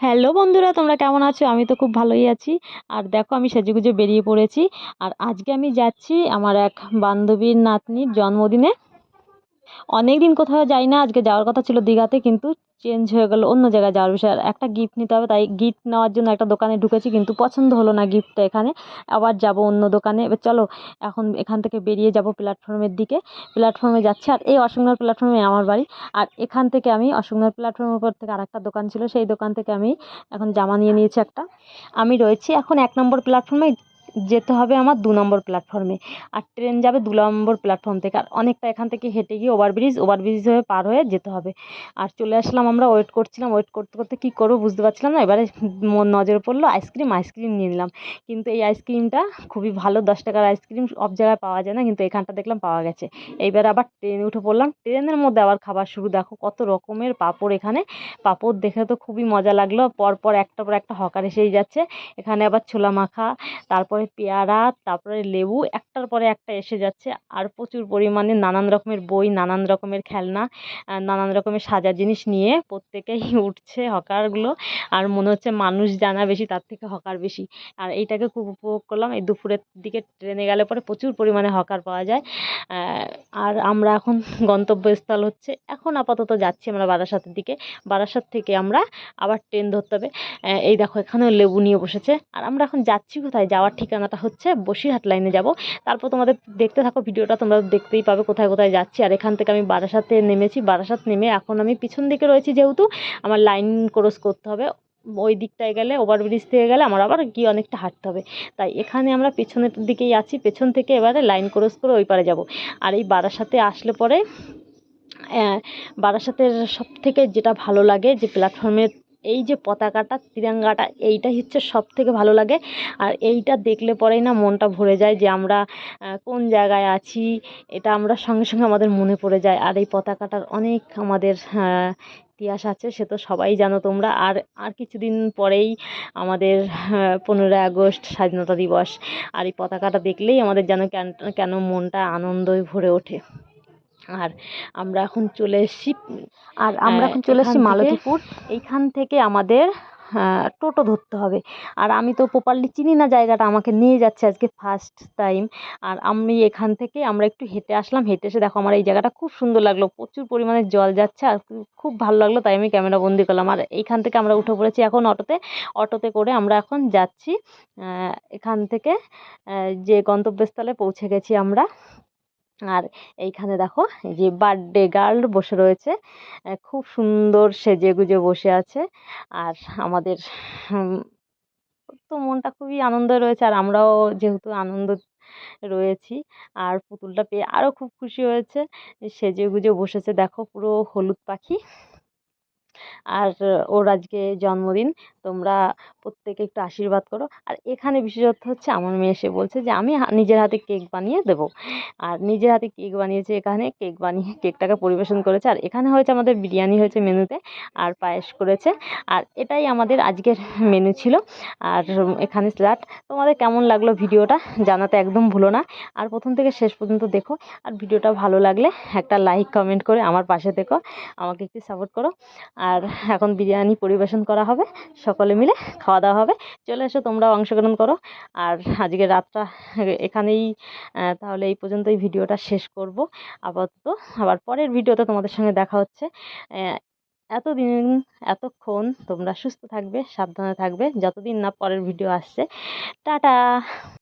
Hello বন্ধুরা, তোমরা কেমন আছো? আমি তো খুব ভালোই আছি। আর দেখো, আমি সেজেগুজে বেরিয়ে পড়েছি। আর আজকে আমি যাচ্ছি আমার এক বান্ধবীর নাতনির জন্মদিনে। অনেকদিন কোথাও যাই না, আজকে যাওয়ার কথা ছিল দীঘাতে, কিন্তু চেঞ্জ হয়ে গেল, অন্য জায়গায় যাওয়ার বিষয়। আর একটা গিফট নিতে হবে, তাই গিফট নেওয়ার জন্য একটা দোকানে ঢুকেছি, কিন্তু পছন্দ হলো না গিফটটা এখানে। আবার যাব অন্য দোকানে। এবার চলো, এখন এখান থেকে বেরিয়ে যাব প্ল্যাটফর্মের দিকে। প্ল্যাটফর্মে যাচ্ছি, আর এই অশোকনগর প্ল্যাটফর্মে আমার বাড়ি। আর এখান থেকে আমি অশোকনগর প্ল্যাটফর্মের উপর থেকে আরেকটা দোকান ছিল, সেই দোকান থেকে আমি এখন জামা নিয়ে নিয়েছি একটা। আমি রয়েছি এখন 1 নম্বর প্ল্যাটফর্মে, যেতে হবে আমার 2 নম্বর প্ল্যাটফর্মে। আর ট্রেন যাবে 2 নম্বর প্ল্যাটফর্ম থেকে। আর অনেকটা এখান থেকে হেঁটে গিয়ে ওভারব্রিজ হয়ে পার হয়ে যেতে হবে। আর চলে আসলাম, আমরা ওয়েট করছিলাম, ওয়েট করতে করতে কী করবো বুঝতে পারছিলাম না। এবারে নজরে পড়লো আইসক্রিম নিয়ে নিলাম। কিন্তু এই আইসক্রিমটা খুবই ভালো, 10 টাকার আইসক্রিম সব জায়গায় পাওয়া যায় না, কিন্তু এখানটা দেখলাম পাওয়া গেছে। এইবার আবার ট্রেনে উঠে পড়লাম, ট্রেনের মধ্যে আবার খাবার শুরু। দেখো কত রকমের পাঁপড় এখানে। পাঁপড় দেখে তো খুবই মজা লাগলো, পরপর একটার পর একটা হকার এসেই যাচ্ছে। এখানে আবার ছোলা মাখা, তারপরে পেয়ারা, তারপরে লেবু, একটার পরে একটা এসে যাচ্ছে। আর প্রচুর পরিমাণে নানান রকমের বই, নানান রকমের খেলনা, নানান রকমের সাজার জিনিস নিয়ে প্রত্যেকেই উঠছে হকারগুলো। আর মনে হচ্ছে মানুষ জানা বেশি, তার থেকে হকার বেশি। আর এইটাকে খুব উপভোগ করলাম। এই দুপুরের দিকে ট্রেনে গেলে পরে প্রচুর পরিমাণে হকার পাওয়া যায়। আর আমরা এখন গন্তব্যস্থল হচ্ছে, এখন আপাতত যাচ্ছি আমরা বারাসাতের দিকে। বারাসাত থেকে আমরা আবার ট্রেন ধরতে হবে। এই দেখো, এখানেও লেবু নিয়ে বসেছে। আর আমরা এখন যাচ্ছি কোথায়? যাওয়ার ঠিকানাটা হচ্ছে বসিরহাট লাইনে যাব। তারপর তোমাদের দেখতে থাকো ভিডিওটা, তোমরা দেখতেই পাবে কোথায় কোথায় যাচ্ছি। আর এখান থেকে আমি বারাসাতে নেমেছি, বারাসাত নেমে এখন আমি পিছন দিকে রয়েছি, যেহেতু আমার লাইন ক্রস করতে হবে। ওই দিকটায় গেলে, ওভারব্রিজ থেকে গেলে আমার আবার গিয়ে অনেকটা হাঁটতে হবে। তাই এখানে আমরা পেছনের দিকেই আছি, পেছন থেকে এবারে লাইন ক্রস করে ওই পারে যাব। আর এই বারাসাতে আসলে পরে বারাসাতের সবথেকে যেটা ভালো লাগে, যে প্ল্যাটফর্মের এই যে পতাকাটা, তিরঙ্গাটা, এইটাই হচ্ছে সবথেকে ভালো লাগে। আর এইটা দেখলে পরেই না মনটা ভরে যায়, যে আমরা কোন জায়গায় আছি, এটা আমরা সঙ্গে সঙ্গে আমাদের মনে পড়ে যায়। আর এই পতাকাটার অনেক আমাদের ইতিহাস আছে, সে তো সবাই জানো তোমরা। আর আর কিছুদিন পরেই আমাদের 15ই আগস্ট স্বাধীনতা দিবস। আর এই পতাকাটা দেখলেই আমাদের যেন কেন কেন মনটা আনন্দে ভরে ওঠে। আর আমরা এখন চলে এসেছি এখান থেকে মালতীপুর। এইখান থেকে আমাদের টোটো ধরতে হবে। আর আমি তো প্রপারলি চিনি না জায়গাটা, আমাকে নিয়ে যাচ্ছে আজকে ফার্স্ট টাইম। আর আমি এখান থেকে আমরা একটু হেঁটে আসলাম, হেঁটে এসে দেখো আমার এই জায়গাটা খুব সুন্দর লাগলো, প্রচুর পরিমাণে জল যাচ্ছে। আর খুব ভালো লাগলো, তাই আমি ক্যামেরা বন্দি করলাম। আর এইখান থেকে আমরা উঠে পড়েছি এখন অটোতে। অটোতে করে আমরা এখন যাচ্ছি এখান থেকে, যে গন্তব্যস্থলে পৌঁছে গেছি আমরা। আর এইখানে দেখো, এই যে বার্থডে গার্ল বসে রয়েছে, খুব সুন্দর সেজেগুজে বসে আছে। আর আমাদের উম, তো মনটা খুবই আনন্দে রয়েছে। আর আমরাও যেহেতু আনন্দ রয়েছি। আর পুতুলটা পেয়ে আরও খুব খুশি হয়েছে, সেজেগুজে বসেছে দেখো, পুরো হলুদ পাখি। আর ওর আজকে জন্মদিন, তোমরা প্রত্যেকে একটু আশীর্বাদ করো। আর এখানে বিশেষত্ব হচ্ছে, আমার মেয়ে এসে বলছে যে আমি নিজের হাতে কেক বানিয়ে দেবো। আর নিজের হাতে কেক বানিয়েছে, এখানে কেক বানিয়ে কেকটাকে পরিবেশন করেছে। আর এখানে হয়েছে আমাদের বিরিয়ানি হয়েছে মেনুতে, আর পায়েস করেছে। আর এটাই আমাদের আজকের মেনু ছিল। আর এখানে স্যালাড। তোমাদের কেমন লাগলো ভিডিওটা জানাতে একদম ভুলো না। আর প্রথম থেকে শেষ পর্যন্ত দেখো। আর ভিডিওটা ভালো লাগলে একটা লাইক কমেন্ট করে আমার পাশে থেকো, আমাকে একটু সাপোর্ট করো। আর এখন বিরিয়ানি পরিবেশন করা হবে, সকলে মিলে খাওয়া দাওয়া হবে। চলে এসো, তোমরাও অংশগ্রহণ করো। আর আজকের রাতটা এখানেই, তাহলে এই পর্যন্তই ভিডিওটা শেষ করব আপাতত। আবার পরের ভিডিওতে তোমাদের সঙ্গে দেখা হচ্ছে। এতদিন, এতক্ষণ তোমরা সুস্থ থাকবে, সাবধানে থাকবে, যতদিন না পরের ভিডিও আসছে। টাটা।